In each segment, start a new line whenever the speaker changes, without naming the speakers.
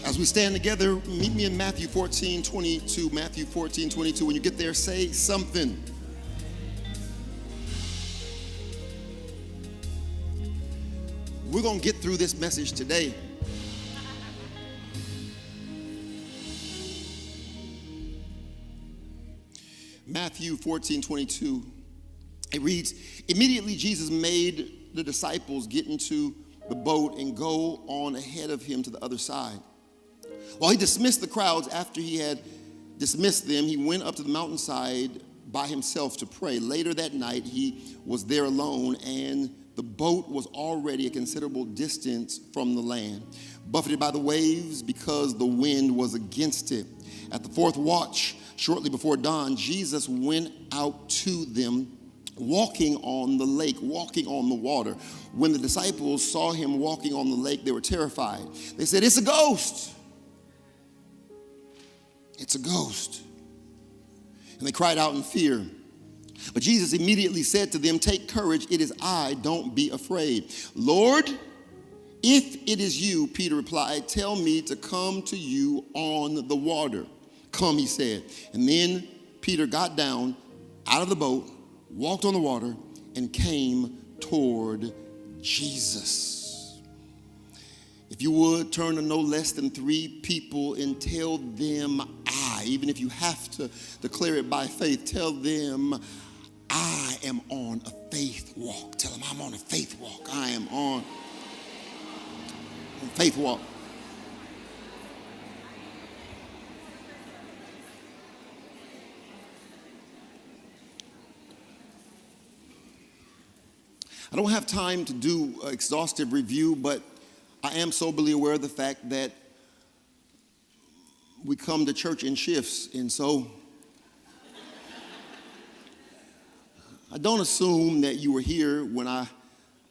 As we stand together, meet me in Matthew 14:22. Matthew 14:22. When you get there, say something. We're going to get through this message today. Matthew 14:22. It reads, immediately Jesus made the disciples get into the boat and go on ahead of him to the other side. While he dismissed the crowds, after he had dismissed them, he went up to the mountainside by himself to pray. Later that night, he was there alone, and the boat was already a considerable distance from the land, buffeted by the waves because the wind was against it. At the fourth watch, shortly before dawn, Jesus went out to them, walking on the lake, walking on the water. When the disciples saw him walking on the lake, they were terrified. They said, "It's a ghost. It's a ghost." And they cried out in fear. But Jesus immediately said to them, "Take courage, it is I, don't be afraid." "Lord, if it is you," Peter replied, "tell me to come to you on the water." "Come," he said. And then Peter got down out of the boat, walked on the water, and came toward Jesus. If you would, turn to no less than 3 people and tell them even if you have to declare it by faith, tell them, I am on a faith walk. Tell them, I'm on a faith walk. I am on a faith walk. I don't have time to do an exhaustive review, but I am soberly aware of the fact that we come to church in shifts, and so I don't assume that you were here when I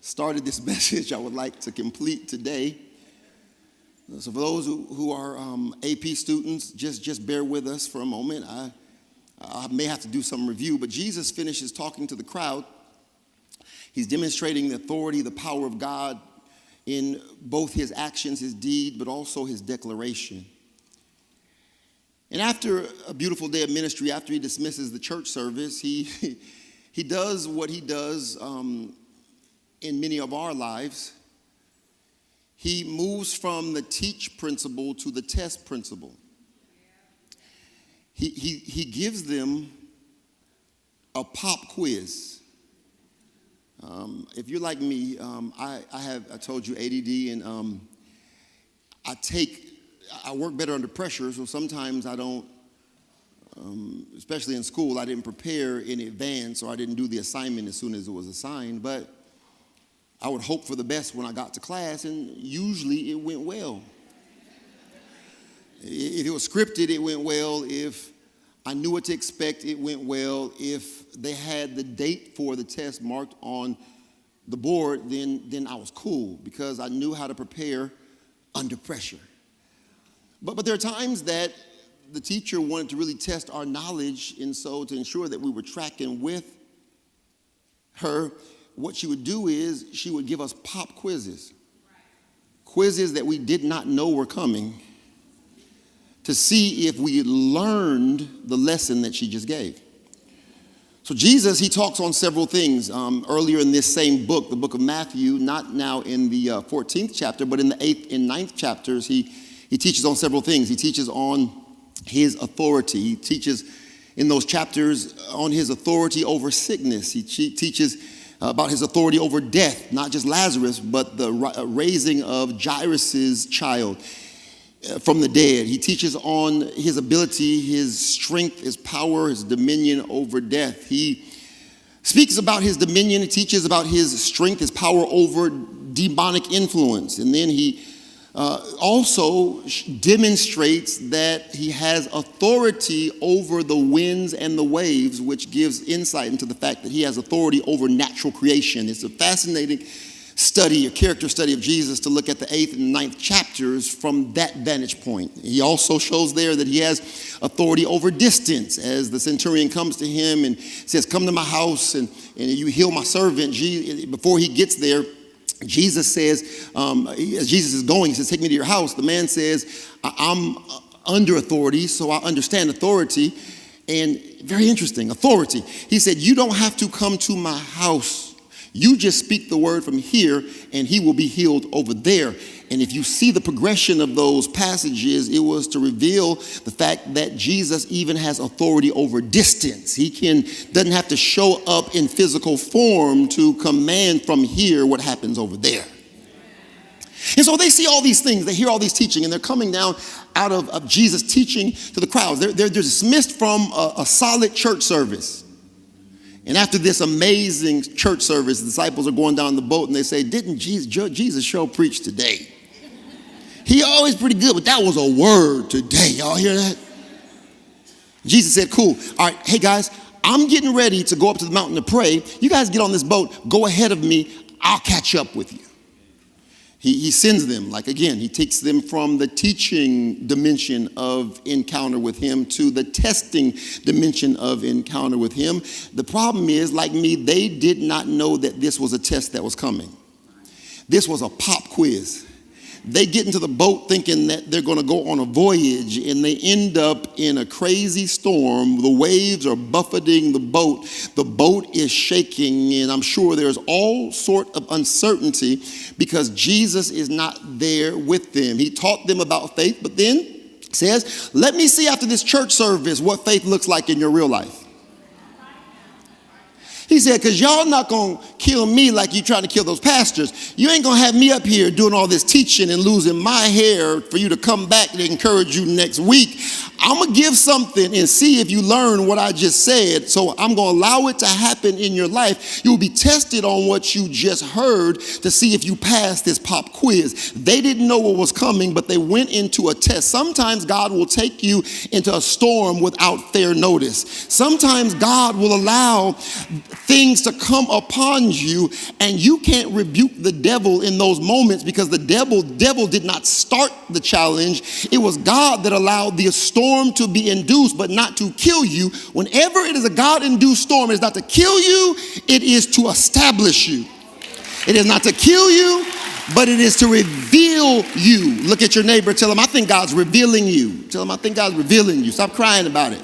started this message I would like to complete today. So for those who are AP students, just bear with us for a moment. I may have to do some review, but Jesus finishes talking to the crowd. He's demonstrating the authority, the power of God in both his actions, his deed, but also his declaration. And after a beautiful day of ministry, after he dismisses the church service, he does what he does in many of our lives. He moves from the teach principle to the test principle. He gives them a pop quiz. If you're like me, I told you ADD, and I work better under pressure, so sometimes I don't, especially in school, I didn't prepare in advance, or I didn't do the assignment as soon as it was assigned, but I would hope for the best when I got to class, and usually it went well. If it was scripted, it went well. If I knew what to expect, it went well. If they had the date for the test marked on the board, then I was cool, because I knew how to prepare under pressure. But there are times that the teacher wanted to really test our knowledge, and so to ensure that we were tracking with her, what she would do is she would give us pop quizzes. Quizzes that we did not know were coming, to see if we learned the lesson that she just gave. So Jesus, he talks on several things earlier in this same book, the book of Matthew, not now in the 14th chapter, but in the 8th and 9th chapters, he teaches on several things. He teaches on his authority. He teaches in those chapters on his authority over sickness. He teaches about his authority over death, not just Lazarus, but the raising of Jairus' child from the dead. He teaches on his ability, his strength, his power, his dominion over death. He speaks about his dominion. He teaches about his strength, his power over demonic influence. And then he also demonstrates that he has authority over the winds and the waves, which gives insight into the fact that he has authority over natural creation. It's a fascinating study, a character study of Jesus, to look at the 8th and 9th chapters from that vantage point. He also shows there that he has authority over distance, as the centurion comes to him and says, "Come to my house and you heal my servant." Before he gets there, Jesus says, as Jesus is going, he says, take me to your house. The man says, I'm under authority, so I understand authority. And very interesting, authority. He said, you don't have to come to my house. You just speak the word from here, and he will be healed over there. And if you see the progression of those passages, it was to reveal the fact that Jesus even has authority over distance. He doesn't have to show up in physical form to command from here what happens over there. And so they see all these things, they hear all these teaching, and they're coming down out of Jesus teaching to the crowds. They're dismissed from a solid church service. And after this amazing church service, the disciples are going down the boat and they say, didn't Jesus show preach today? He always pretty good, but that was a word today. Y'all hear that? Jesus said, cool. All right, hey guys, I'm getting ready to go up to the mountain to pray. You guys get on this boat, go ahead of me. I'll catch up with you. He sends them, like again, he takes them from the teaching dimension of encounter with him to the testing dimension of encounter with him. The problem is, like me, they did not know that this was a test that was coming. This was a pop quiz. They get into the boat thinking that they're going to go on a voyage, and they end up in a crazy storm. The waves are buffeting the boat. The boat is shaking, and I'm sure there's all sort of uncertainty because Jesus is not there with them. He taught them about faith, but then says, let me see after this church service what faith looks like in your real life. He said, because y'all not going to kill me like you trying to kill those pastors. You ain't going to have me up here doing all this teaching and losing my hair for you to come back and encourage you next week. I'm going to give something and see if you learn what I just said. So I'm going to allow it to happen in your life. You'll be tested on what you just heard to see if you pass this pop quiz. They didn't know what was coming, but they went into a test. Sometimes God will take you into a storm without fair notice. Sometimes God will allow things to come upon you, and you can't rebuke the devil in those moments because the devil did not start the challenge. It was God that allowed the storm to be induced, but not to kill you. Whenever it is a God-induced storm, it is not to kill you, it is to establish you. It is not to kill you, but it is to reveal you. Look at your neighbor, tell him, I think God's revealing you. Tell him, I think God's revealing you. Stop crying about it.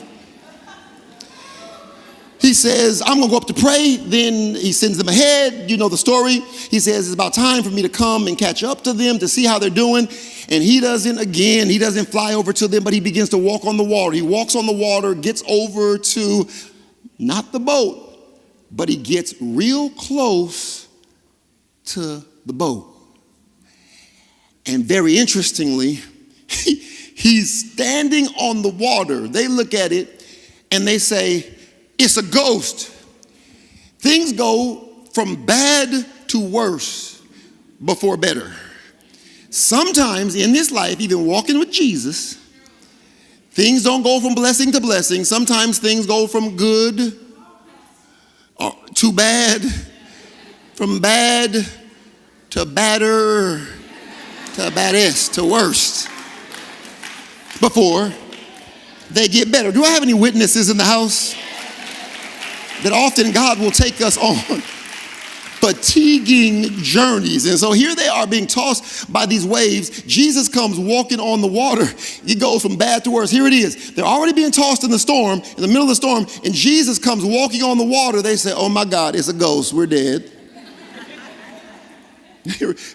He says, I'm going to go up to pray. Then he sends them ahead. You know the story. He says, it's about time for me to come and catch up to them to see how they're doing. And he doesn't fly over to them, but he begins to walk on the water. He walks on the water, gets over to not the boat, but he gets real close to the boat. And very interestingly, he's standing on the water. They look at it and they say, it's a ghost. Things go from bad to worse before better. Sometimes in this life, even walking with Jesus, things don't go from blessing to blessing. Sometimes things go from good to bad, from bad to badder, to baddest, to worst, before they get better. Do I have any witnesses in the house? That often God will take us on fatiguing journeys. And so here they are being tossed by these waves. Jesus comes walking on the water. He goes from bad to worse. Here it is. They're already being tossed in the storm, in the middle of the storm, and Jesus comes walking on the water. They say, oh my God, it's a ghost. We're dead.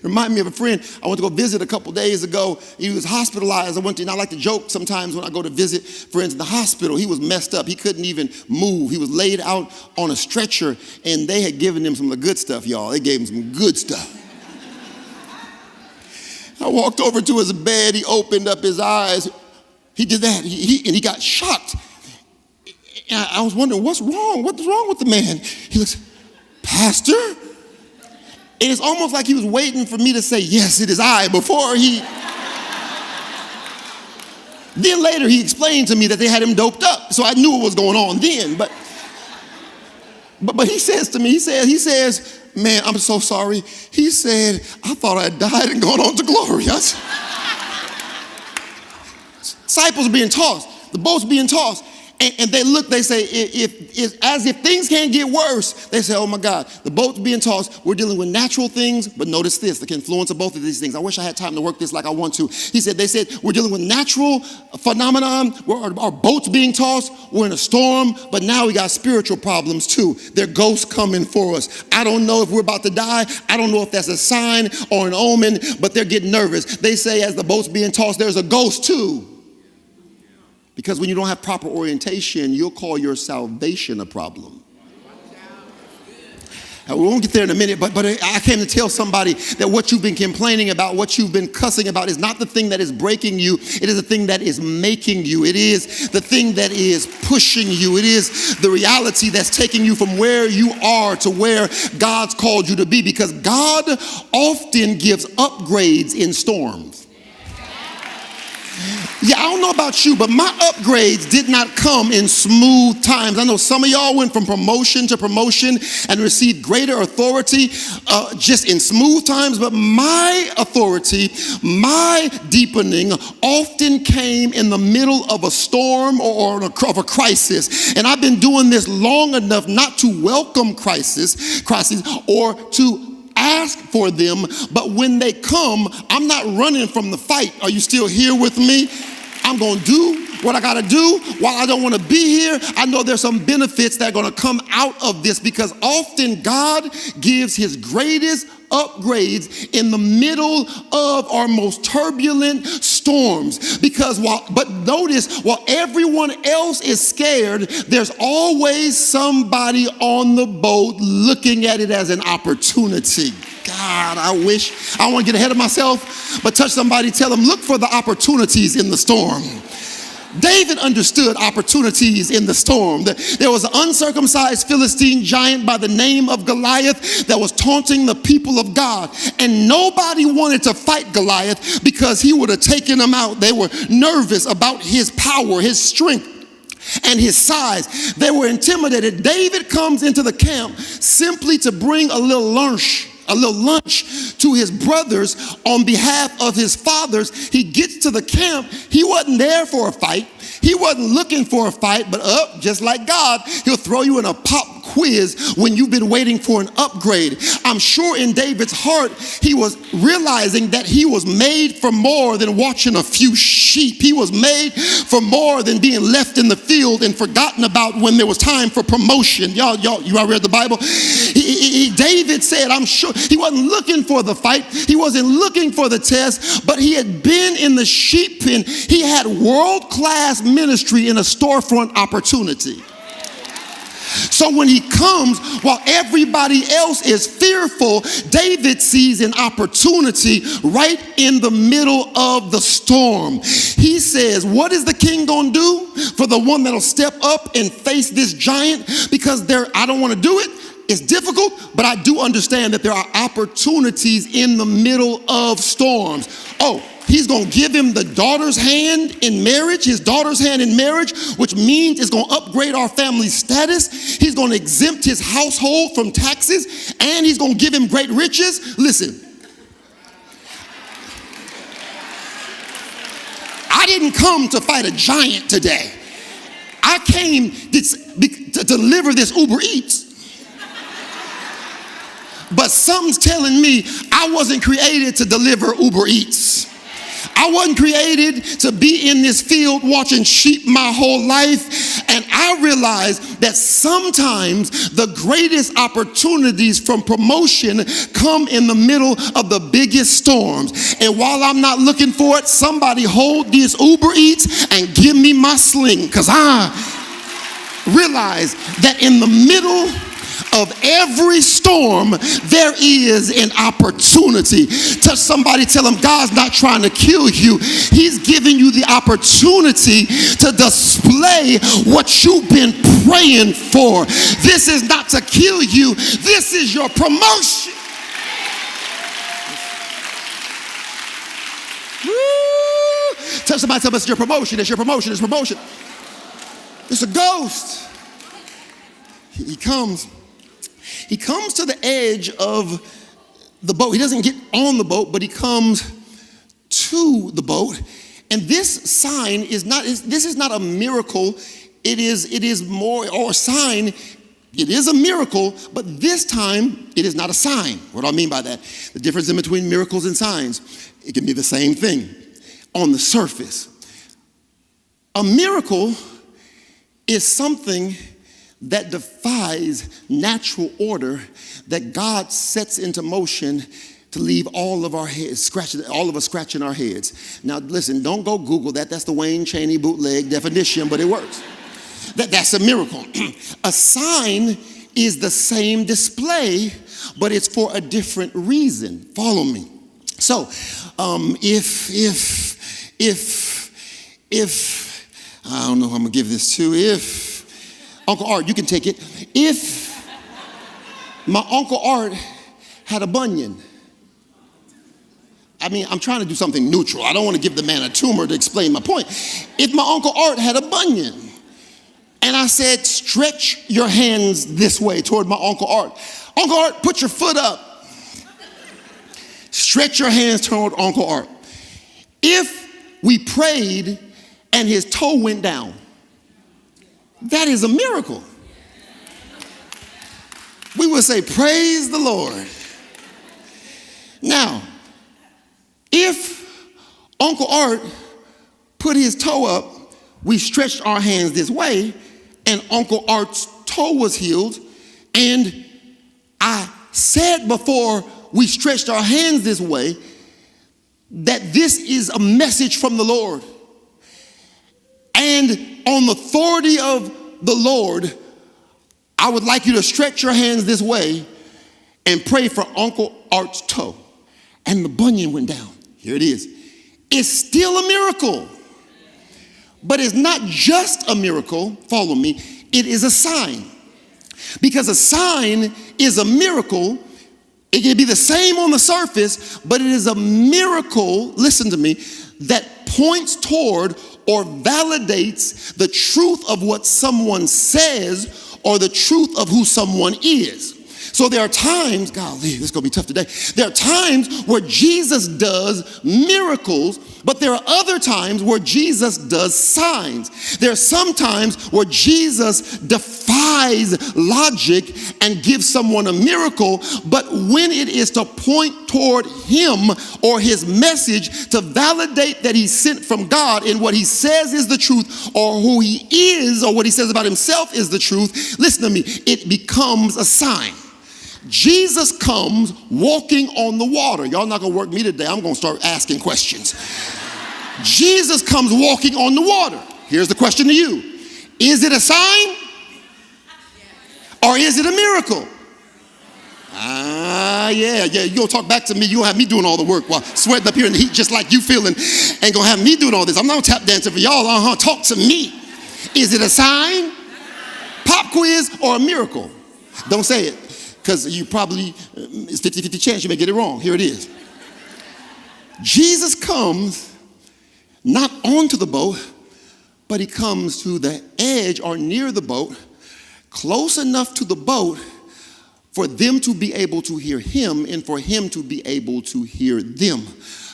Remind me of a friend I went to go visit a couple days ago. He was hospitalized. I like to joke sometimes when I go to visit friends in the hospital. He was messed up. He couldn't even move. He was laid out on a stretcher, and they had given him some of the good stuff, y'all. They gave him some good stuff. I walked over to his bed. He opened up his eyes. He did that, and he got shocked. And I was wondering, what's wrong? What's wrong with the man? He looks, Pastor? And it's almost like he was waiting for me to say, yes, it is I, before he... Then later he explained to me that they had him doped up, so I knew what was going on then. But he says to me, he says, man, I'm so sorry. He said, I thought I had died and gone on to glory. Disciples are being tossed. The boat's being tossed. And they look, they say, if it's as if things can't get worse. They say, oh my God, the boat's being tossed. We're dealing with natural things, but notice this, the confluence of both of these things. I wish I had time to work this like I want to. They said, we're dealing with natural phenomenon, where our boat's being tossed, we're in a storm, but now we got spiritual problems too. There are ghosts coming for us. I don't know if we're about to die. I don't know if that's a sign or an omen, but they're getting nervous. They say as the boat's being tossed, there's a ghost too. Because when you don't have proper orientation, you'll call your salvation a problem. We won't get there in a minute, but I came to tell somebody that what you've been complaining about, what you've been cussing about is not the thing that is breaking you. It is the thing that is making you. It is the thing that is pushing you. It is the reality that's taking you from where you are to where God's called you to be, because God often gives upgrades in storms. Yeah, I don't know about you, but my upgrades did not come in smooth times. I know some of y'all went from promotion to promotion and received greater authority just in smooth times, but my authority, my deepening often came in the middle of a storm or of a crisis. And I've been doing this long enough not to welcome crises or to ask for them, but when they come, I'm not running from the fight. Are you still here with me? I'm going to do what I got to do. While I don't want to be here, I know there's some benefits that are going to come out of this, because often God gives his greatest upgrades in the middle of our most turbulent storms. But notice, while everyone else is scared, there's always somebody on the boat looking at it as an opportunity. God, I want to get ahead of myself, but touch somebody, tell them, look for the opportunities in the storm. David understood opportunities in the storm. There was an uncircumcised Philistine giant by the name of Goliath that was taunting the people of God. And nobody wanted to fight Goliath because he would have taken them out. They were nervous about his power, his strength, and his size. They were intimidated. David comes into the camp simply to bring a little lunch to his brothers on behalf of his fathers. He gets to the camp. He wasn't there for a fight. He wasn't looking for a fight, but just like God, he'll throw you in a pop quiz when you've been waiting for an upgrade. I'm sure in David's heart, he was realizing that he was made for more than watching a few sheep. He was made for more than being left in the field and forgotten about when there was time for promotion. You all read the Bible? David said, I'm sure he wasn't looking for the fight. He wasn't looking for the test, but he had been in the sheep pen. He had world-class ministry in a storefront opportunity. So when he comes, while everybody else is fearful, David sees an opportunity right in the middle of the storm. He says, what is the king going to do for the one that'll step up and face this giant? Because I don't want to do it. It's difficult, but I do understand that there are opportunities in the middle of storms. He's going to give him the daughter's hand in marriage, his daughter's hand in marriage, which means it's going to upgrade our family status. He's going to exempt his household from taxes, and he's going to give him great riches. Listen, I didn't come to fight a giant today. I came to deliver this Uber Eats. But something's telling me I wasn't created to deliver Uber Eats. I wasn't created to be in this field watching sheep my whole life. And I realized that sometimes the greatest opportunities from promotion come in the middle of the biggest storms. And while I'm not looking for it, somebody hold this Uber Eats and give me my sling, because I realize that in the middle of every storm, there is an opportunity. Touch somebody, tell them God's not trying to kill you. He's giving you the opportunity to display what you've been praying for. This is not to kill you. This is your promotion. Woo! Touch somebody, tell them it's your promotion. It's your promotion. It's promotion. It's a ghost. He comes to the edge of the boat. He doesn't get on the boat, but he comes to the boat. And this sign is not a miracle. it is more, or a sign. It is a miracle, but this time it is not a sign. What do I mean by that? The difference in between miracles and signs, it can be the same thing on the surface. A miracle is something that defies natural order that God sets into motion to leave all of us scratching our heads. Now listen, don't go Google that. That's the Wayne Chaney bootleg definition, but it works. That's a miracle. A sign is the same display, but it's for a different reason. Follow me. So, if I don't know who I'm gonna give this to. If Uncle Art, you can take it. If my Uncle Art had a bunion. I mean, I'm trying to do something neutral. I don't want to give the man a tumor to explain my point. If my Uncle Art had a bunion, and I said, stretch your hands this way toward my Uncle Art. Uncle Art, put your foot up. Stretch your hands toward Uncle Art. If we prayed and his toe went down, that is a miracle. We would say, praise the Lord. Now, if Uncle Art put his toe up, we stretched our hands this way, and Uncle Art's toe was healed, and I said before we stretched our hands this way that this is a message from the Lord. And on the authority of the Lord, I would like you to stretch your hands this way and pray for Uncle Art's toe. And the bunion went down. Here it is. It's still a miracle. But it's not just a miracle, follow me, it is a sign. Because a sign is a miracle. It can be the same on the surface, but it is a miracle, listen to me, that points toward or validates the truth of what someone says or the truth of who someone is. So there are times, golly, this is going to be tough today. There are times where Jesus does miracles, but there are other times where Jesus does signs. There are some times where Jesus defies logic and gives someone a miracle, but when it is to point toward him or his message to validate that he's sent from God and what he says is the truth, or who he is, or what he says about himself is the truth, listen to me, it becomes a sign. Jesus comes walking on the water. Y'all not gonna work me today. I'm gonna start asking questions. Jesus comes walking on the water. Here's the question to you. Is it a sign? Or is it a miracle? Yeah. You're gonna talk back to me. You'll have me doing all the work while sweating up here in the heat just like you feeling. Ain't gonna have me doing all this. I'm not tap dancing for y'all. Talk to me. Is it a sign, pop quiz, or a miracle? Don't say it. Because you probably, it's 50-50 chance you may get it wrong. Here it is. Jesus comes not onto the boat, but he comes to the edge or near the boat, close enough to the boat for them to be able to hear him and for him to be able to hear them.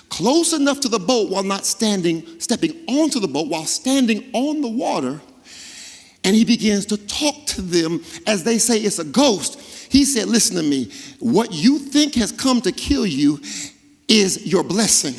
Close enough to the boat while not stepping onto the boat, while standing on the water. And he begins to talk to them as they say it's a ghost. He said, listen to me, what you think has come to kill you is your blessing.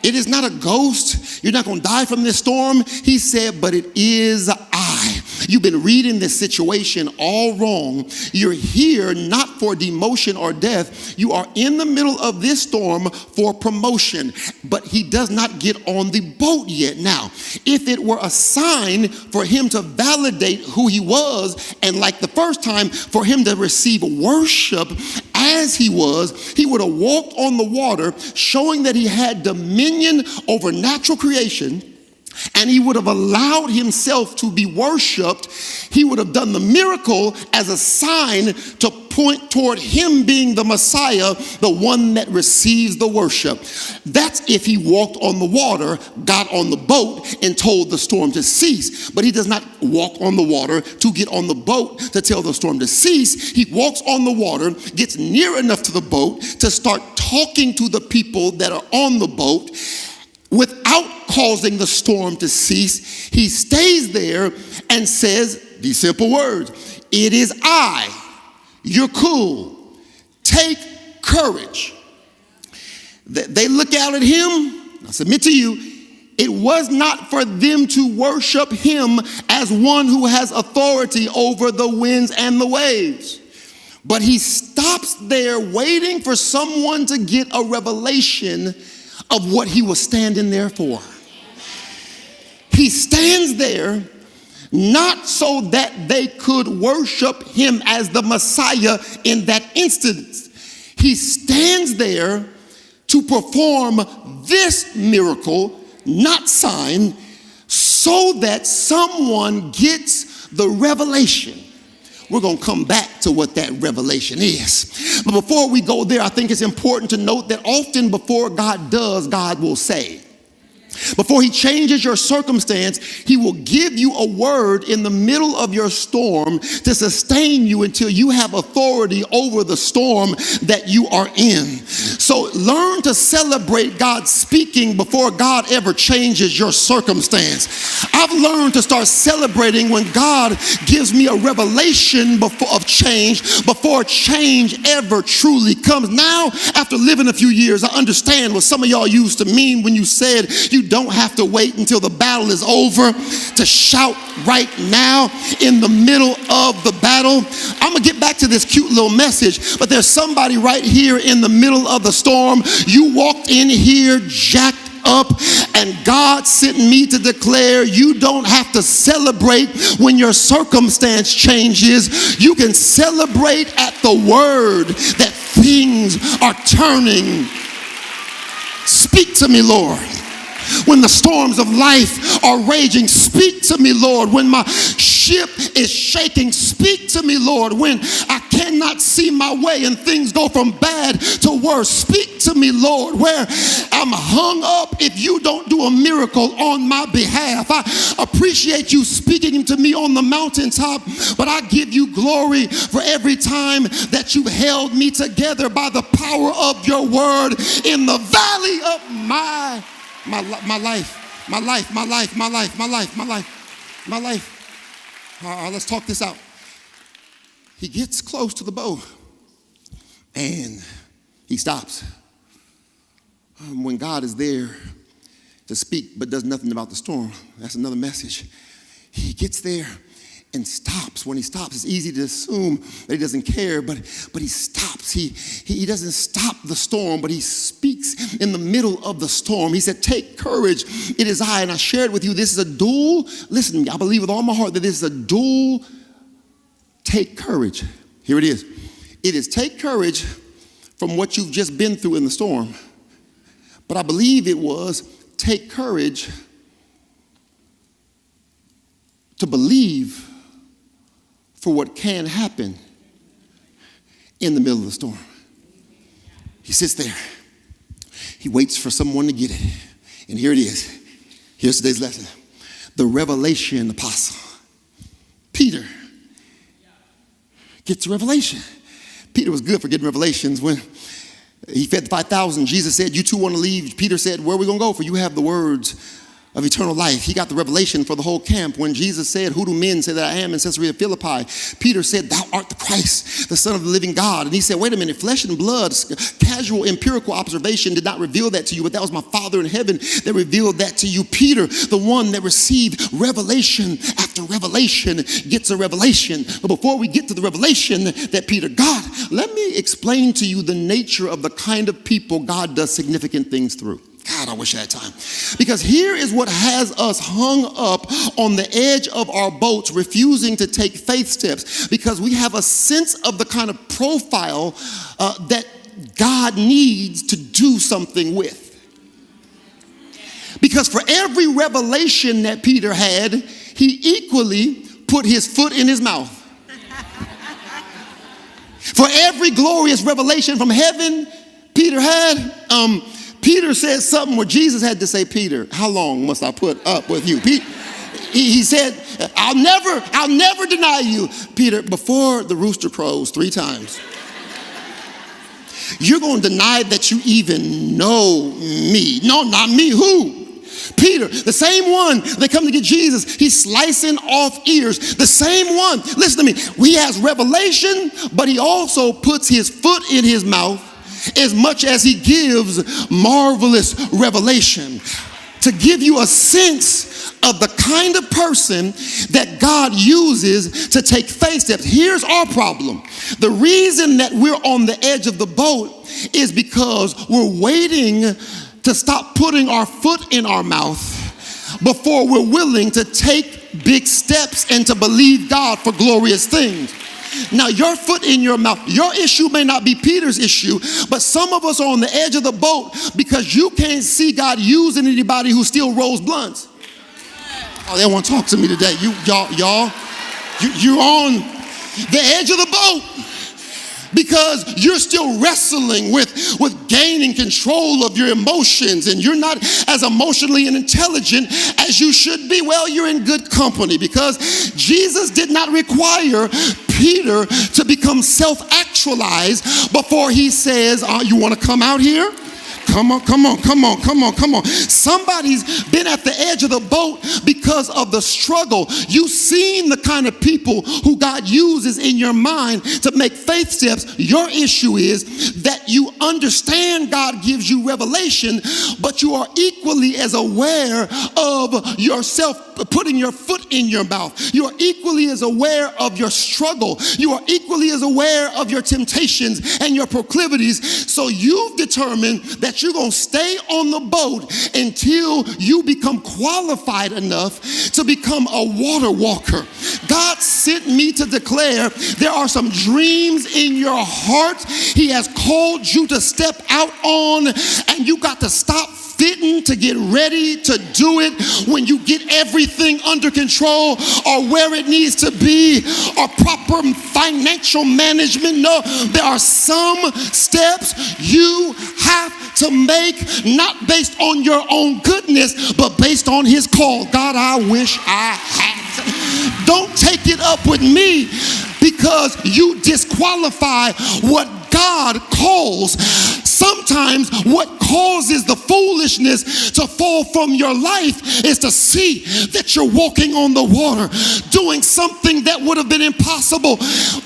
It is not a ghost. You're not going to die from this storm. He said, but it is I. You've been reading this situation all wrong. You're here not for demotion or death. You are in the middle of this storm for promotion. But he does not get on the boat yet. Now, if it were a sign for him to validate who he was, and like the first time, for him to receive worship as he was, he would have walked on the water, showing that he had dominion over natural creation, and he would have allowed himself to be worshiped. He would have done the miracle as a sign to point toward him being the Messiah, the one that receives the worship. That's if he walked on the water, got on the boat, and told the storm to cease. But he does not walk on the water to get on the boat to tell the storm to cease. He walks on the water, gets near enough to the boat to start talking to the people that are on the boat without causing the storm to cease, he stays there and says these simple words. It is I. You're cool. Take courage. They look out at him. I submit to you, it was not for them to worship him as one who has authority over the winds and the waves. But he stops there waiting for someone to get a revelation of what he was standing there for. He stands there not so that they could worship him as the Messiah in that instance. He stands there to perform this miracle, not sign, so that someone gets the revelation. We're going to come back to what that revelation is. But before we go there, I think it's important to note that often before God does, God will say. Before he changes your circumstance, he will give you a word in the middle of your storm to sustain you until you have authority over the storm that you are in. So learn to celebrate God speaking before God ever changes your circumstance. I've learned to start celebrating when God gives me a revelation of change before change ever truly comes. Now, after living a few years, I understand what some of y'all used to mean when you said you don't have to wait until the battle is over to shout right now in the middle of the battle. I'm going to get back to this cute little message, but there's somebody right here in the middle of the storm. You walked in here jacked up, and God sent me to declare you don't have to celebrate when your circumstance changes. You can celebrate at the word that things are turning. Speak to me, Lord. When the storms of life are raging, speak to me, Lord. When my ship is shaking, speak to me, Lord. When I cannot see my way and things go from bad to worse, speak to me, Lord. Where I'm hung up, if you don't do a miracle on my behalf, I appreciate you speaking to me on the mountaintop, but I give you glory for every time that you've held me together by the power of your word in the valley of my life. Let's talk this out. He gets close to the boat and he stops. When God is there to speak but does nothing about the storm, that's another message. He gets there and stops. When he stops, it's easy to assume that he doesn't care, but he stops. He doesn't stop the storm, but he speaks in the middle of the storm. He said, take courage, it is I. And I shared with you, this is a dual, listen to me, I believe with all my heart that this is a dual take courage. Here it is. It is take courage from what you've just been through in the storm. But I believe it was take courage to believe for what can happen in the middle of the storm. He sits there. He waits for someone to get it. And here it is. Here's today's lesson. The revelation apostle. Peter gets a revelation. Peter was good for getting revelations. When he fed the 5,000, Jesus said, you too want to leave? Peter said, where are we going to go? For you have the words of eternal life. He got the revelation for the whole camp. When Jesus said, who do men say that I am in Caesarea Philippi? Peter said, thou art the Christ, the Son of the living God. And he said, wait a minute, flesh and blood, casual empirical observation did not reveal that to you, but that was my Father in heaven that revealed that to you. Peter, the one that received revelation after revelation, gets a revelation. But before we get to the revelation that Peter got, let me explain to you the nature of the kind of people God does significant things through. God, I wish I had time. Because here is what has us hung up on the edge of our boats, refusing to take faith steps, because we have a sense of the kind of profile that God needs to do something with. Because for every revelation that Peter had, he equally put his foot in his mouth. For every glorious revelation from heaven Peter had, Peter said something where Jesus had to say, Peter, how long must I put up with you? He said, I'll never deny you. Peter, before the rooster crows 3 times, you're going to deny that you even know me. No, not me. Who? Peter, the same one, they come to get Jesus, he's slicing off ears. The same one, listen to me, he has revelation, but he also puts his foot in his mouth as much as he gives marvelous revelation, to give you a sense of the kind of person that God uses to take faith steps. Here's our problem. The reason that we're on the edge of the boat is because we're waiting to stop putting our foot in our mouth before we're willing to take big steps and to believe God for glorious things. Now, your foot in your mouth, your issue may not be Peter's issue, but some of us are on the edge of the boat because you can't see God using anybody who still rolls blunts. Oh, they want to talk to me today. You're on the edge of the boat because you're still wrestling with gaining control of your emotions, and you're not as emotionally intelligent as you should be. Well, you're in good company, because Jesus did not require Peter to become self-actualized before he says, you want to come out here? Come on. Somebody's been at the edge of the boat because of the struggle. You've seen the kind of people who God uses in your mind to make faith steps. Your issue is that you understand God gives you revelation, but you are equally as aware of yourself putting your foot in your mouth. You are equally as aware of your struggle. You are equally as aware of your temptations and your proclivities. So you've determined that you're going to stay on the boat until you become qualified enough to become a water walker. God sent me to declare there are some dreams in your heart He has called you to step out on, and you got to stop fitting to get ready to do it when you get everything under control or where it needs to be or proper financial management. No, there are some steps you have to make, not based on your own goodness, but based on His call. God, I wish I had. Don't take it up with me because you disqualify what God calls. Sometimes what causes the foolishness to fall from your life is to see that you're walking on the water, doing something that would have been impossible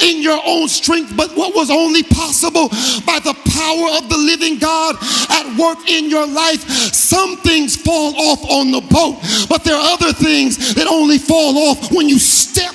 in your own strength, but what was only possible by the power of the living God at work in your life. Some things fall off on the boat, but there are other things that only fall off when you step.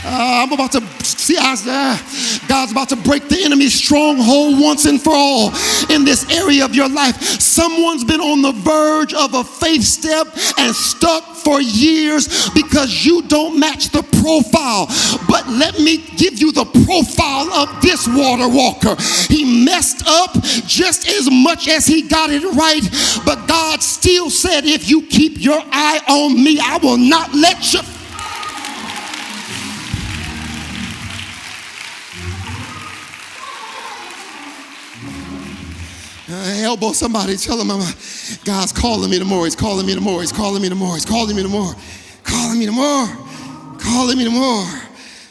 I'm about to see God's about to break the enemy's stronghold once and for all in this area of your life. Someone's been on the verge of a faith step and stuck for years because you don't match the profile. But let me give you the profile of this water walker. He messed up just as much as he got it right, but God still said, if you keep your eye on me, I will not let you. Elbow somebody, tell them God's calling me to more. He's calling me to more. He's calling me to more. He's calling me to more. Calling me to more. Calling me to more.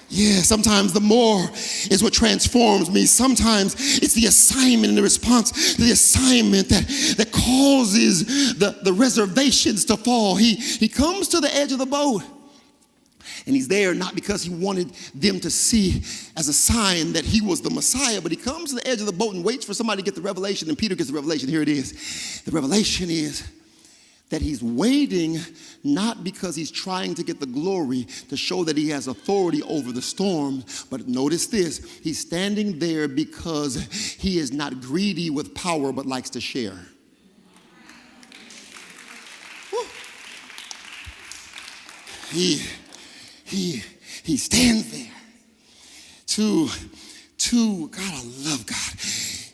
Yeah, sometimes the more is what transforms me. Sometimes it's the assignment and the response to the assignment that causes the reservations to fall. He comes to the edge of the boat. And he's there not because he wanted them to see as a sign that he was the Messiah, but he comes to the edge of the boat and waits for somebody to get the revelation, and Peter gets the revelation. Here it is. The revelation is that he's waiting not because he's trying to get the glory to show that he has authority over the storm, but notice this. He's standing there because he is not greedy with power but likes to share. Woo. He stands there to God, I love God,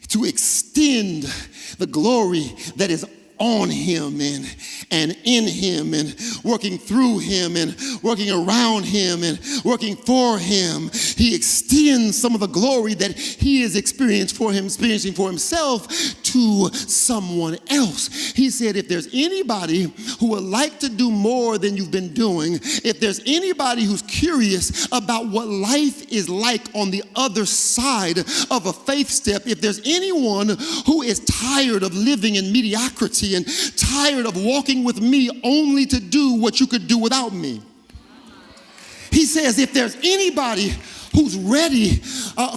to extend the glory that is on him and in him and working through him and working around him and working for him. He extends some of the glory that he is experiencing for himself to someone else. He said, if there's anybody who would like to do more than you've been doing, if there's anybody who's curious about what life is like on the other side of a faith step, if there's anyone who is tired of living in mediocrity and tired of walking with me only to do what you could do without me. He says, if there's anybody who's ready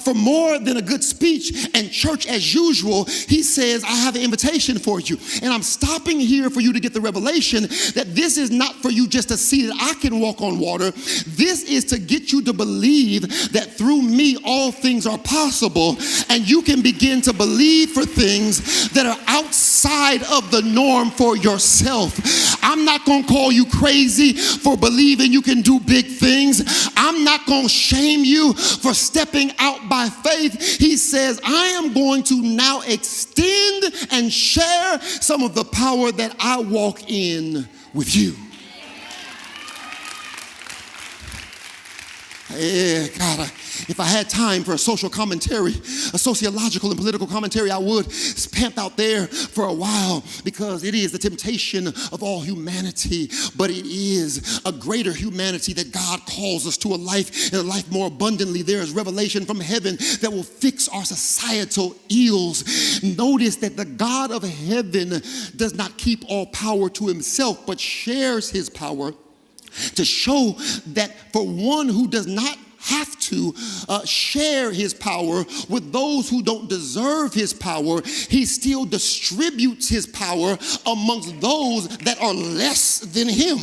for more than a good speech and church as usual, he says, I have an invitation for you. And I'm stopping here for you to get the revelation that this is not for you just to see that I can walk on water. This is to get you to believe that through me all things are possible, and you can begin to believe for things that are outside of the norm for yourself. I'm not going to call you crazy for believing you can do big things. I'm not going to shame you for stepping out by faith. He says, I am going to now extend and share some of the power that I walk in with you. Yeah, God, if I had time for a social commentary, a sociological and political commentary, I would camp out there for a while, because it is the temptation of all humanity, but it is a greater humanity that God calls us to a life, and a life more abundantly. There is revelation from heaven that will fix our societal ills. Notice that the God of heaven does not keep all power to himself, but shares his power to show that for one who does not have to share his power with those who don't deserve his power, he still distributes his power amongst those that are less than him.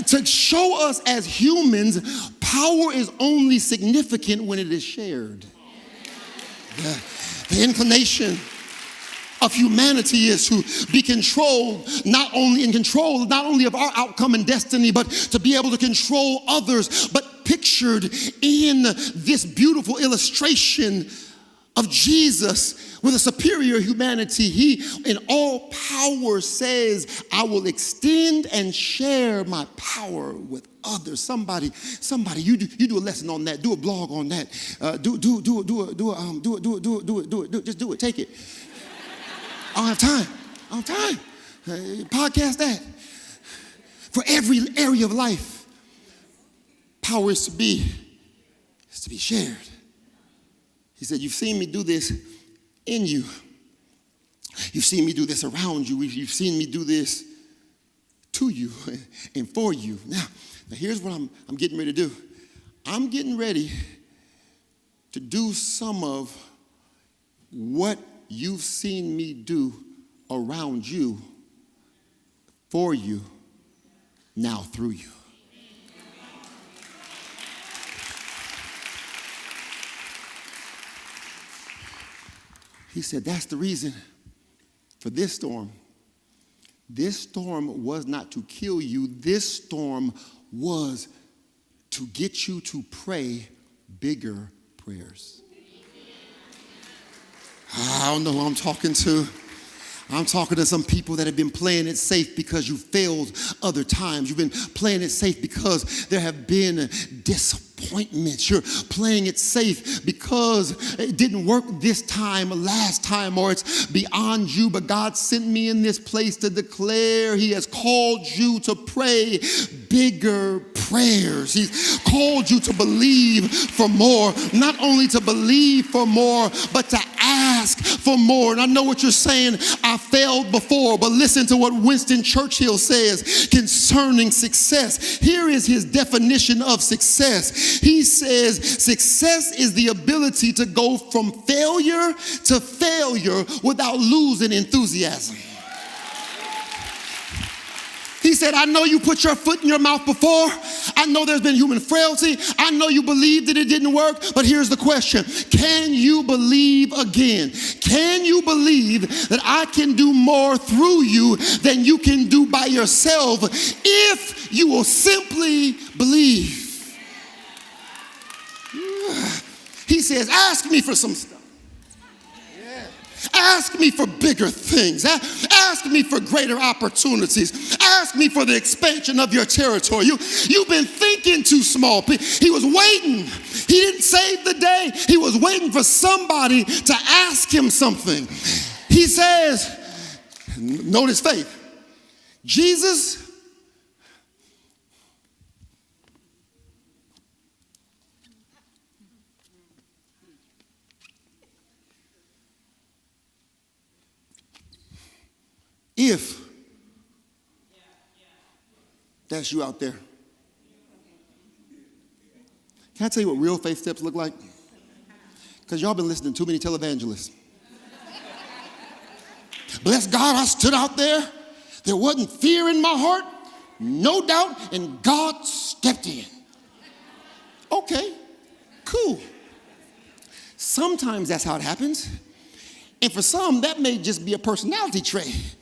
To show us as humans, power is only significant when it is shared. The inclination of humanity is to be controlled, not only of our outcome and destiny, but to be able to control others. But pictured in this beautiful illustration of Jesus with a superior humanity, he in all power says, I will extend and share my power with others. Somebody, you do a lesson on that, do a blog on that, do it, just do it, take it. I don't have time. Podcast that. For every area of life, power is to be shared. He said, you've seen me do this in you. You've seen me do this around you. You've seen me do this to you and for you. Now here's what I'm getting ready to do. I'm getting ready to do some of what you've seen me do around you, for you, now through you. He said, that's the reason for this storm. This storm was not to kill you. This storm was to get you to pray bigger prayers. I don't know who I'm talking to. I'm talking to some people that have been playing it safe because you failed other times. You've been playing it safe because there have been disappointments. You're playing it safe because it didn't work this time, last time, or it's beyond you. But God sent me in this place to declare He has called you to pray bigger prayers. He's called you to believe for more. Not only to believe for more, but to ask for more. And I know what you're saying. I failed before, but listen to what Winston Churchill says concerning success. Here is his definition of success. He says, success is the ability to go from failure to failure without losing enthusiasm. He said, I know you put your foot in your mouth before. I know there's been human frailty. I know you believed that it didn't work. But here's the question. Can you believe again? Can you believe that I can do more through you than you can do by yourself if you will simply believe? He says, ask me for some stuff. Ask me for bigger things. Ask me for greater opportunities. Ask me for the expansion of your territory. You've been thinking too small. He was waiting. He didn't save the day. He was waiting for somebody to ask him something. He says, notice faith. Jesus, if that's you out there. Can I tell you what real faith steps look like? Because y'all been listening to too many televangelists. Bless God, I stood out there. There wasn't fear in my heart, no doubt, and God stepped in. Okay, cool. Sometimes that's how it happens. And for some, that may just be a personality trait.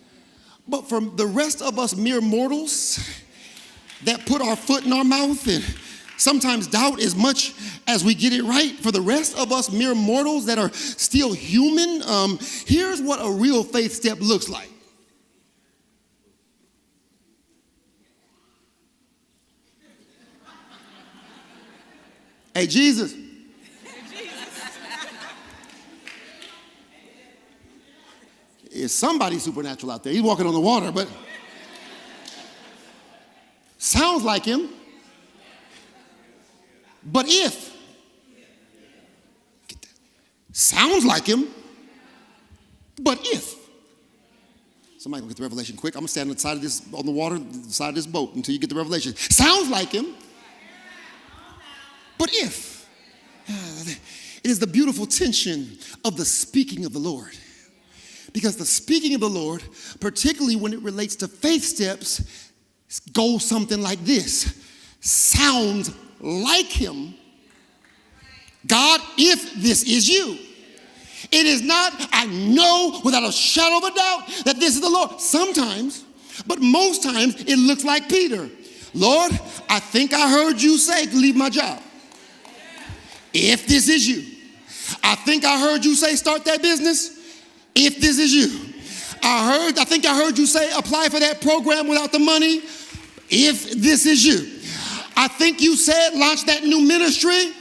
But for the rest of us mere mortals that put our foot in our mouth and sometimes doubt as much as we get it right, for the rest of us mere mortals that are still human, here's what a real faith step looks like. Hey, Jesus. Is somebody supernatural out there? He's walking on the water, but sounds like him. But if, sounds like him, but if. Somebody will get the revelation quick. I'm going to stand on the side of this, on the water, the side of this boat until you get the revelation. Sounds like him, but if. It is the beautiful tension of the speaking of the Lord. Because the speaking of the Lord, particularly when it relates to faith steps, goes something like this. Sounds like him. God, if this is you. It is not, I know without a shadow of a doubt that this is the Lord. Sometimes, but most times it looks like Peter. Lord, I think I heard you say to leave my job. If this is you. I think I heard you say start that business. If this is you. I think I heard you say apply for that program without the money. If this is you. I think you said launch that new ministry.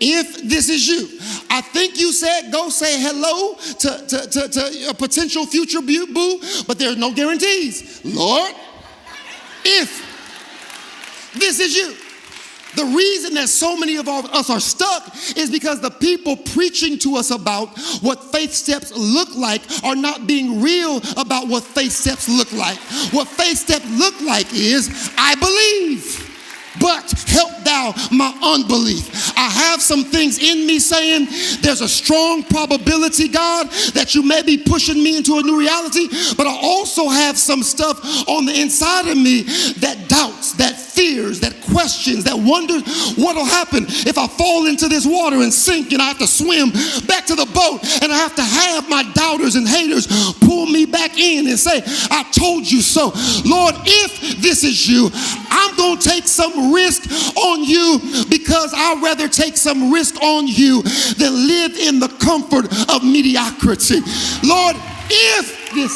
If this is you. I think you said go say hello to a potential future boo, but there's no guarantees. Lord, if this is you. The reason that so many of us are stuck is because the people preaching to us about what faith steps look like are not being real about what faith steps look like. What faith steps look like is, I believe, but help thou my unbelief. I have some things in me saying there's a strong probability, God, that you may be pushing me into a new reality, but I also have some stuff on the inside of me that doubts, that fears, that questions, that wonders what'll happen if I fall into this water and sink and I have to swim back to the boat and I have to have my doubters and haters pull me back in and say, I told you so. Lord, if this is you, I'm going to take some risk on you because I'd rather take some risk on you than live in the comfort of mediocrity. Lord, if this...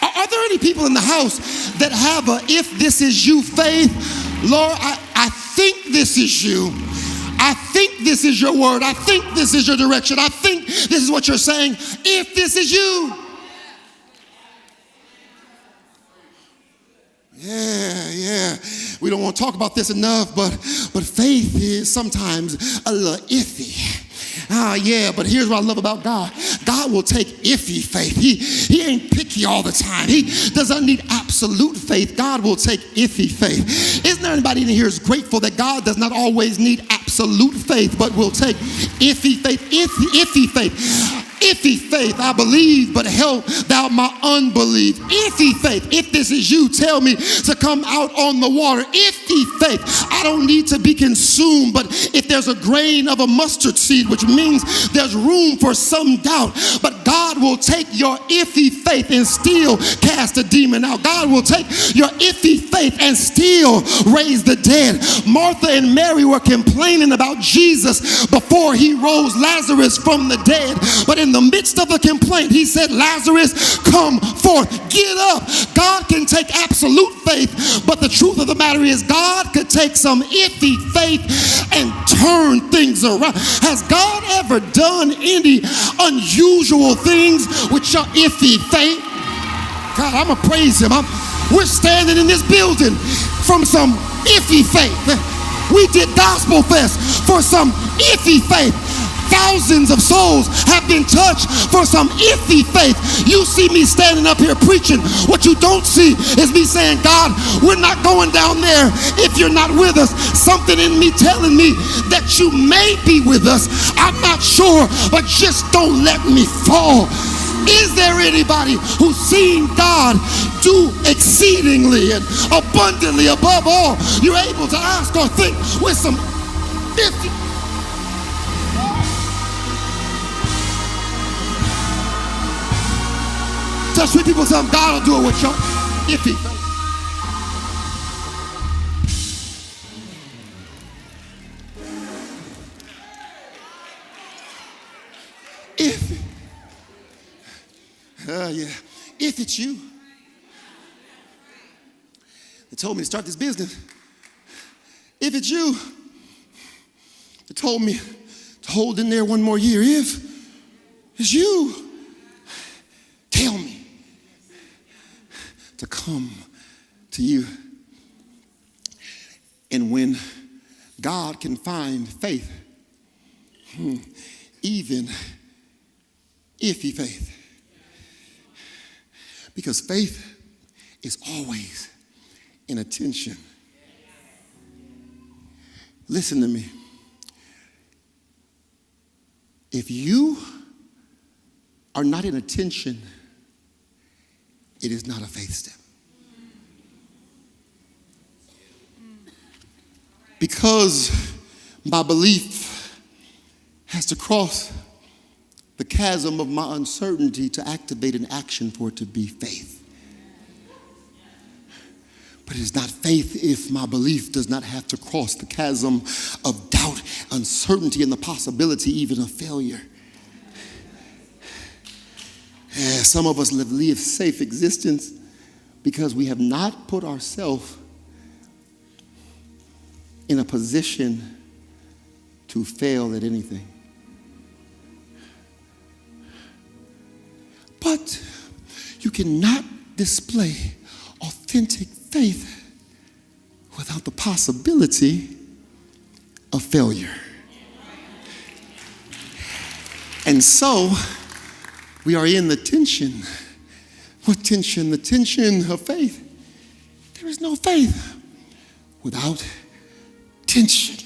Are there any people in the house that have a if this is you faith? Lord, I think this is you. I think this is your word. I think this is your direction. I think this is what you're saying. If this is you. Yeah. We don't want to talk about this enough, but faith is sometimes a little iffy. But here's what I love about God. God will take iffy faith. He ain't picky all the time. He doesn't need absolute faith. God will take iffy faith. Isn't there anybody in here who's grateful that God does not always need absolute faith, but will take iffy faith? Iffy faith. Iffy faith, I believe, but help thou my unbelief. Iffy faith, if this is you, tell me to come out on the water. Iffy faith, I don't need to be consumed, but if there's a grain of a mustard seed, which means there's room for some doubt, but God will take your iffy faith and still cast a demon out. God will take your iffy faith and still raise the dead. Martha and Mary were complaining about Jesus before he rose Lazarus from the dead, but in in the midst of a complaint, he said, Lazarus, come forth, get up. God can take absolute faith, but the truth of the matter is God could take some iffy faith and turn things around. Has God ever done any unusual things with your iffy faith? God, I'm going to praise him. We're standing in this building from some iffy faith. We did Gospel Fest for some iffy faith. Thousands of souls have been touched for some iffy faith. You see me standing up here preaching. What you don't see is me saying, God, we're not going down there if you're not with us. Something in me telling me that you may be with us. I'm not sure, but just don't let me fall. Is there anybody who's seen God do exceedingly and abundantly above all you're able to ask or think with some iffy? Touch with people, tell them God will do it with your iffy faith. Iffy. Yeah. If it's you. They told me to start this business. If it's you, they told me to hold in there one more year. If it's you, tell me to come to you. And when God can find faith, even iffy faith, because faith is always in attention. Listen to me. If you are not in attention, it is not a faith step. Because my belief has to cross the chasm of my uncertainty to activate an action for it to be faith. But it's not faith if my belief does not have to cross the chasm of doubt, uncertainty, and the possibility even of failure. Yeah, some of us live safe existence because we have not put ourselves in a position to fail at anything. But you cannot display authentic faith without the possibility of failure. And so we are in the tension. What tension? The tension of faith. There is no faith without tension.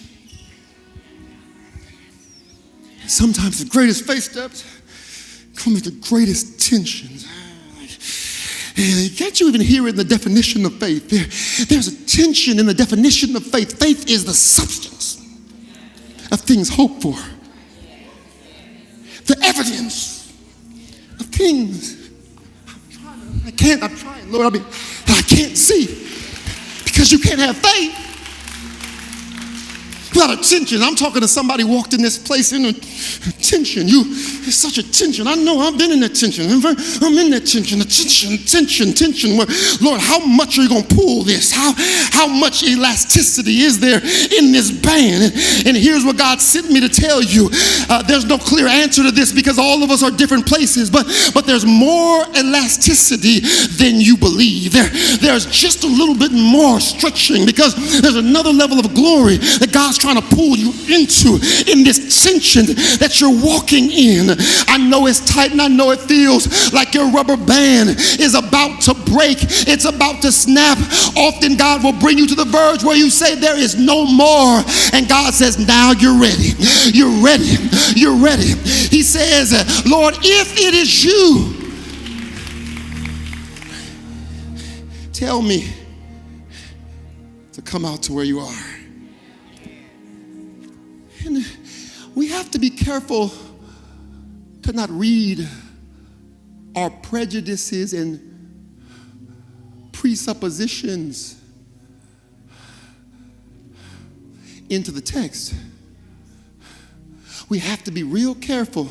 Sometimes the greatest faith steps come with the greatest tensions. Can't you even hear it in the definition of faith? There's a tension in the definition of faith. Faith is the substance of things hoped for, the evidence of things I'm trying, Lord, I can't see, because you can't have faith without a tension. I'm talking to somebody walked in this place in a tension. It's such a tension. I know I've been in that tension. I'm in that tension. The tension. Where, Lord, how much are you going to pull this? How much elasticity is there in this band? And here's what God sent me to tell you. There's no clear answer to this because all of us are different places, but there's more elasticity than you believe. There's just a little bit more stretching because there's another level of glory that God's trying to pull you into in this tension that you're walking in. I know it's tight and I know it feels like your rubber band is about to break. It's about to snap. Often God will bring you to the verge where you say there is no more. And God says, now you're ready. You're ready. You're ready. He says, Lord, if it is you, tell me to come out to where you are. And we have to be careful to not read our prejudices and presuppositions into the text. We have to be real careful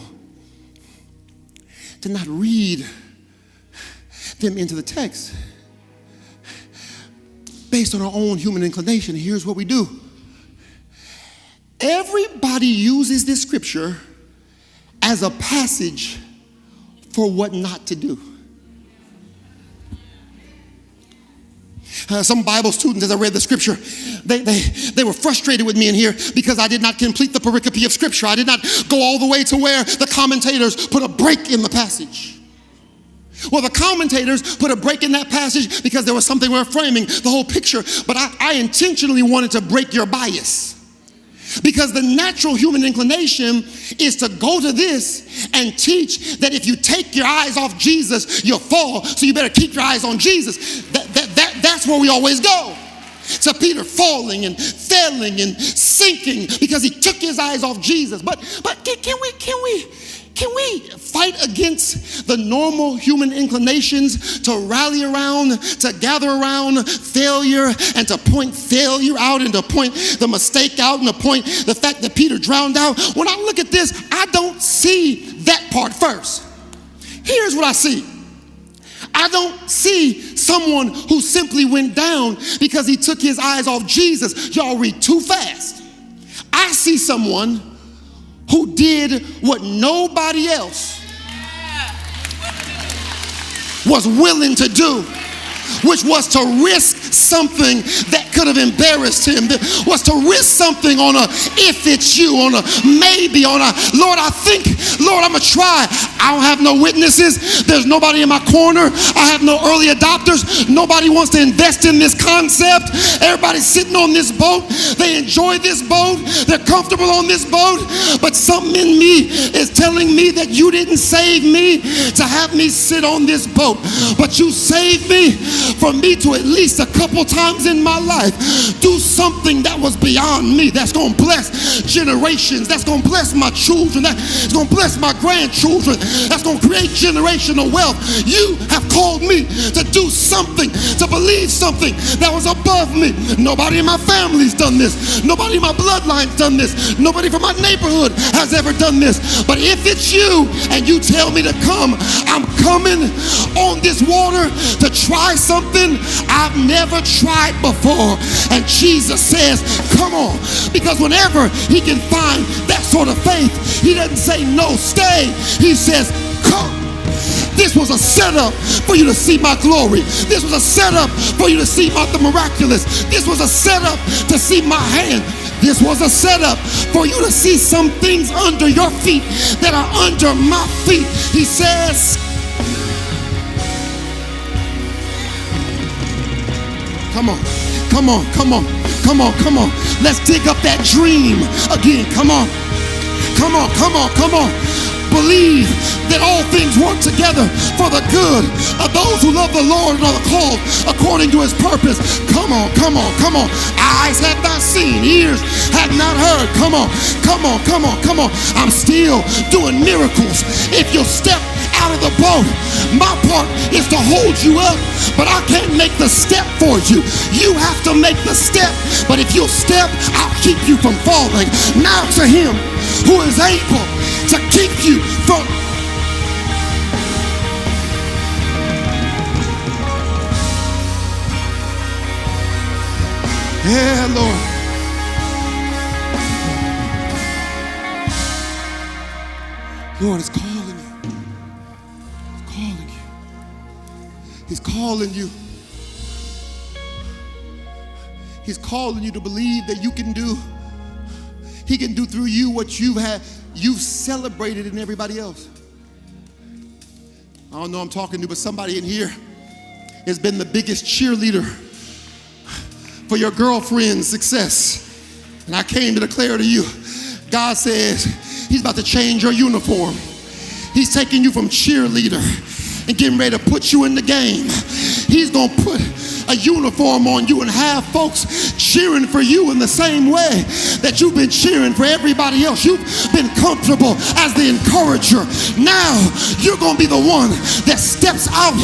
to not read them into the text based on our own human inclination. Here's what we do. Everybody uses this scripture as a passage for what not to do. Some Bible students, as I read the scripture, they were frustrated with me in here because I did not complete the pericope of scripture. I did not go all the way to where the commentators put a break in the passage. Well, the commentators put a break in that passage because there was something we were framing, the whole picture. But I intentionally wanted to break your bias. Because the natural human inclination is to go to this and teach that if you take your eyes off Jesus, you'll fall. So you better keep your eyes on Jesus. That's where we always go. So Peter falling and failing and sinking because he took his eyes off Jesus. But can we fight against the normal human inclinations to rally around, to gather around failure and to point failure out and to point the mistake out and to point the fact that Peter drowned out? When I look at this, I don't see that part first. Here's what I see. I don't see someone who simply went down because he took his eyes off Jesus. Y'all read too fast. I see someone who did what nobody else was willing to do, which was to risk something that could have embarrassed him, that was to risk something on a if it's you, on a maybe, on a Lord, I think, Lord, I'm going to try. I don't have no witnesses. There's nobody in my corner. I have no early adopters. Nobody wants to invest in this concept. Everybody's sitting on this boat. They enjoy this boat. They're comfortable on this boat. But something in me is telling me that you didn't save me to have me sit on this boat, but you saved me for me to at least a couple times in my life do something that was beyond me, that's going to bless generations, that's going to bless my children, that's going to bless my grandchildren, that's going to create generational wealth. You have called me to do something, to believe something that was above me. Nobody in my family's done this. Nobody in my bloodline's done this. Nobody from my neighborhood has ever done this. But if it's you and you tell me to come, I'm coming on this water to try something I've never tried before. And Jesus says, come on. Because whenever he can find that sort of faith, he doesn't say no, stay. He says, come. This was a setup for you to see my glory. This was a setup for you to see the miraculous. This was a setup to see my hand. This was a setup for you to see some things under your feet that are under my feet. He says, come on, come on, come on, come on, come on. Let's dig up that dream again. Come on, come on, come on, come on. Believe that all things work together for the good of those who love the Lord and are called according to his purpose. Come on, come on, come on. Eyes have not seen, ears have not heard. Come on, come on, come on, come on. I'm still doing miracles. If you'll step out of the boat, my part is to hold you up, but I can't make the step for you. You have to make the step, but if you'll step, I'll keep you from falling. Now to him who is able to keep you from. Yeah, Lord. Lord is calling you. He's calling you. He's calling you. He's calling you to believe that you can do. He can do through you what you've celebrated in everybody else. I don't know who I'm talking to, but somebody in here has been the biggest cheerleader for your girlfriend's success. And I came to declare to you, God says he's about to change your uniform. He's taking you from cheerleader and getting ready to put you in the game. He's going to put a uniform on you and have folks cheering for you in the same way that you've been cheering for everybody else. You've been comfortable as the encourager. Now you're going to be the one that steps out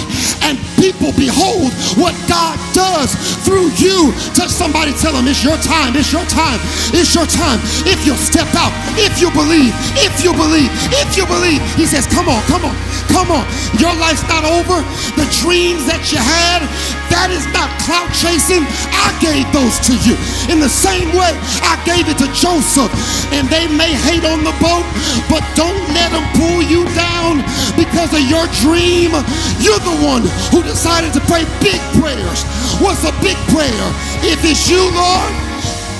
and people behold what God does through you. Touch somebody, tell them it's your time, it's your time, it's your time. If you'll step out, if you believe, if you believe, if you believe. He says, come on, come on, come on. Your life's not over. The dreams that you had, that is not clout chasing. I gave those to you. In the same way, I gave it to Joseph. And they may hate on the boat, but don't let them pull you down because of your dream. You're the one who decided to pray big prayers. What's a big prayer? If it's you, Lord,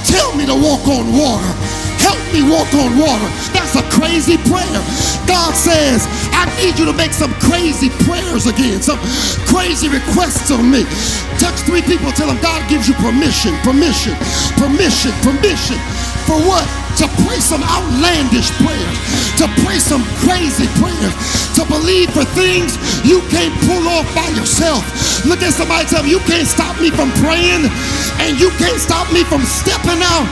tell me to walk on water. Help me walk on water. That's a crazy prayer. God says, I need you to make some crazy prayers again, some crazy requests of me. Touch 3 people, tell them God gives you permission, permission, permission, permission. For what? To pray some outlandish prayers, to pray some crazy prayers, to believe for things you can't pull off by yourself. Look at somebody, tell them, you can't stop me from praying, and you can't stop me from stepping out.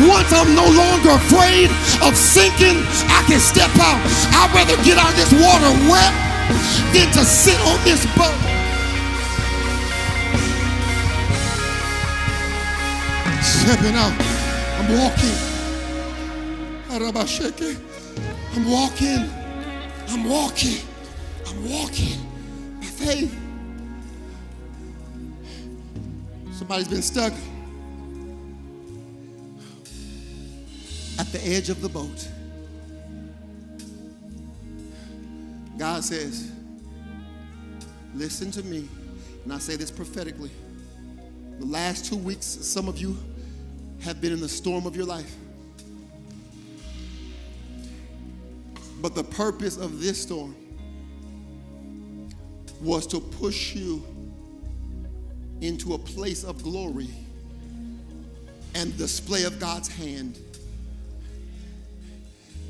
Once I'm no longer afraid of sinking, I can step out. I'd rather get out of this water wet than to sit on this boat. Stepping out. I'm walking. I'm walking. I'm walking. I'm walking. By faith. Somebody's been stuck at the edge of the boat. God says, listen to me. And I say this prophetically. The last 2 weeks, some of you have been in the storm of your life. But the purpose of this storm was to push you into a place of glory and display of God's hand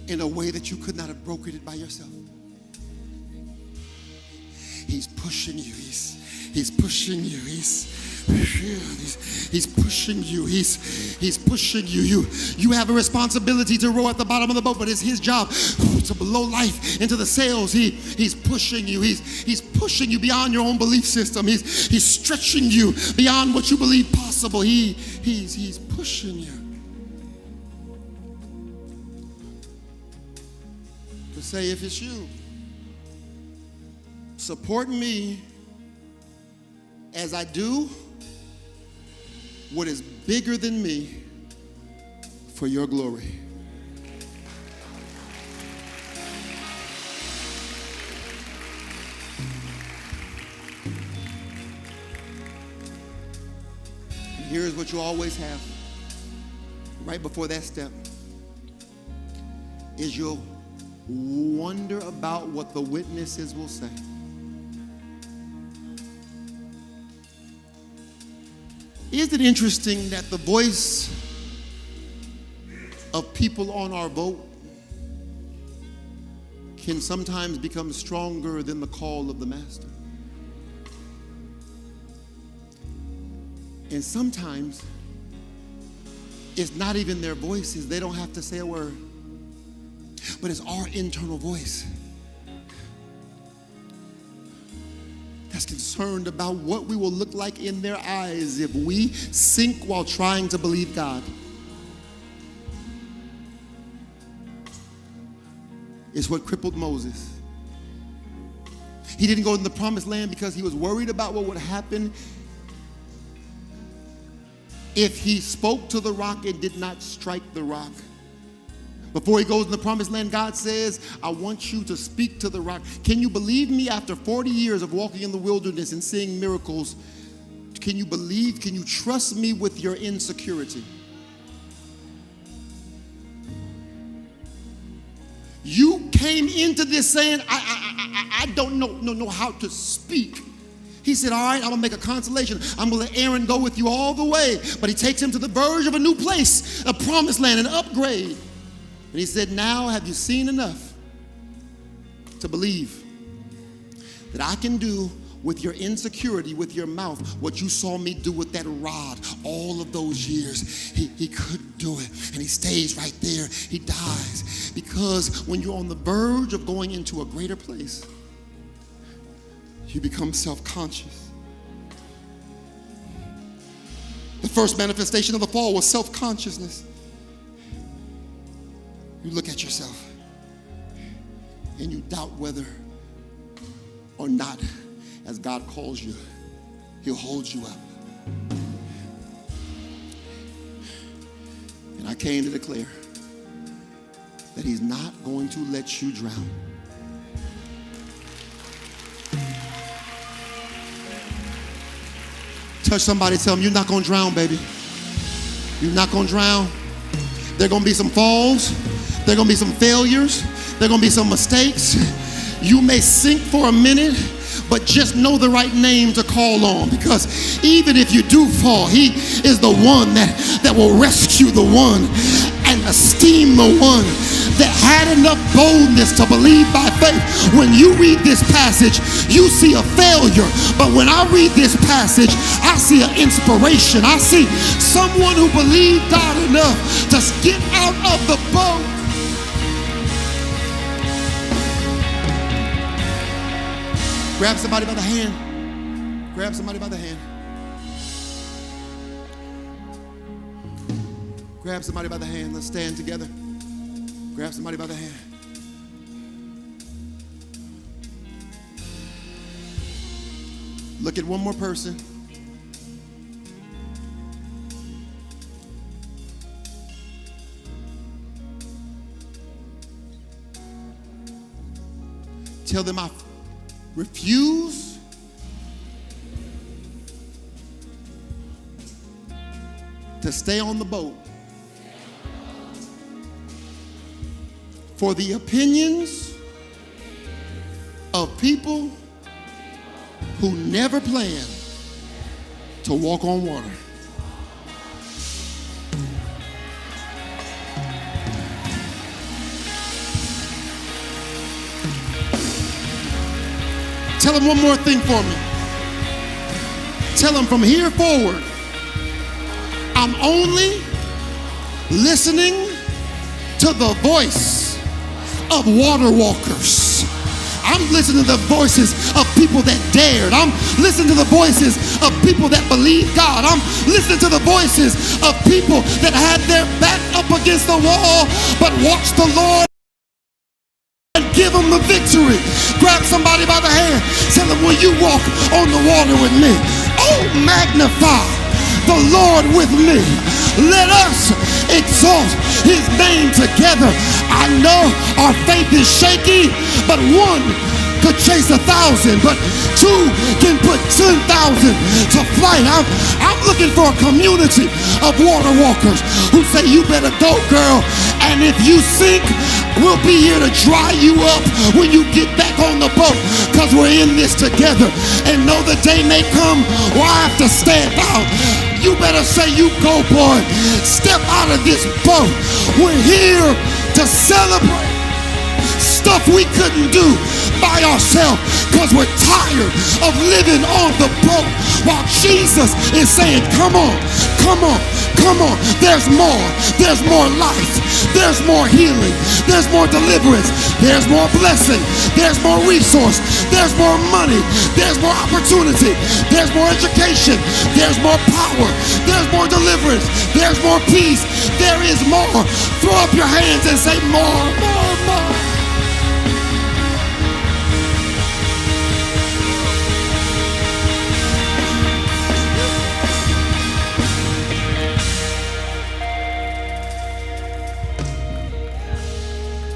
in a way that you could not have brokered it by yourself. He's pushing you. He's pushing you. He's pushing you. He's pushing you. You have a responsibility to row at the bottom of the boat, but it's his job to blow life into the sails. He's pushing you. He's pushing you beyond your own belief system. He's stretching you beyond what you believe possible. He's pushing you. To say, if it's you, support me as I do what is bigger than me for your glory. And here's what you always have right before that step is you'll wonder about what the witnesses will say. Isn't it interesting that the voice of people on our boat can sometimes become stronger than the call of the master? And sometimes it's not even their voices. They don't have to say a word. But it's our internal voice that's concerned about what we will look like in their eyes if we sink while trying to believe God. It's what crippled Moses. He didn't go in the promised land because he was worried about what would happen if he spoke to the rock and did not strike the rock. Before he goes in the promised land, God says, I want you to speak to the rock. Can you believe me after 40 years of walking in the wilderness and seeing miracles? Can you believe, can you trust me with your insecurity? You came into this saying, I don't know how to speak. He said, all right, I'm going to make a consolation. I'm going to let Aaron go with you all the way. But he takes him to the verge of a new place, a promised land, an upgrade. And he said, now have you seen enough to believe that I can do with your insecurity, with your mouth, what you saw me do with that rod all of those years. He couldn't do it, and he stays right there. He dies. Because when you're on the verge of going into a greater place, you become self-conscious. The first manifestation of the fall was self-consciousness. You look at yourself and you doubt whether or not, as God calls you, he'll hold you up. And I came to declare that he's not going to let you drown. Touch somebody, tell them, you're not going to drown, baby. You're not going to drown. There are going to be some falls. There are going to be some failures. There are going to be some mistakes. You may sink for a minute, but just know the right name to call on, because even if you do fall, he is the one that will rescue the one and esteem the one that had enough boldness to believe by faith. When you read this passage, you see a failure, but when I read this passage, I see an inspiration. I see someone who believed God enough to get out of the boat. Grab somebody by the hand. Grab somebody by the hand. Grab somebody by the hand. Let's stand together. Grab somebody by the hand. Look at one more person. Tell them, I refuse to stay on the boat for the opinions of people who never plan to walk on water. Tell them one more thing for me. Tell them, from here forward, I'm only listening to the voice of water walkers. I'm listening to the voices of people that dared. I'm listening to the voices of people that believe God. I'm listening to the voices of people that had their back up against the wall but watched the Lord and give them the victory. Grab somebody by the hand. Tell them, will you walk on the water with me? Oh, magnify the Lord with me. Let us exalt his name together. I know our faith is shaky, but one could chase 1,000, but two can put 10,000 to flight. I'm looking for a community of water walkers who say, you better go, girl, and if you sink, we'll be here to dry you up when you get back on the boat, because we're in this together. And know the day may come where I have to stand out. You better say, you go, boy. Step out of this boat. We're here to celebrate stuff we couldn't do by ourselves, because we're tired of living on the boat while Jesus is saying, come on, come on, come on. There's more. There's more life. There's more healing. There's more deliverance. There's more blessing. There's more resource. There's more money. There's more opportunity. There's more education. There's more power. There's more deliverance. There's more peace. There is more. Throw up your hands and say, more, more, more.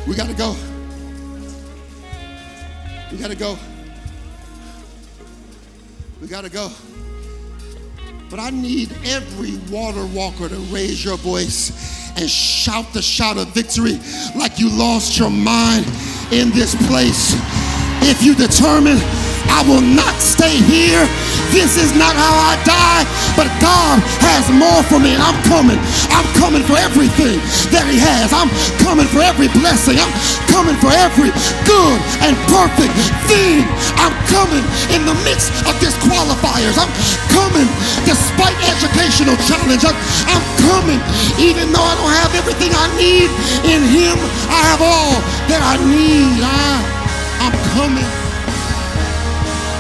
We gotta go. We gotta go. We gotta go. But I need every water walker to raise your voice and shout the shout of victory like you lost your mind in this place. If you determine, I will not stay here This is not how I die, but God has more for me, and I'm coming. I'm coming for everything that he has. I'm coming for every blessing. I'm coming for every good and perfect thing. I'm coming in the midst of disqualifiers. I'm coming despite educational challenge. I'm coming even though I don't have everything I need. In him I have all that I need. I'm coming.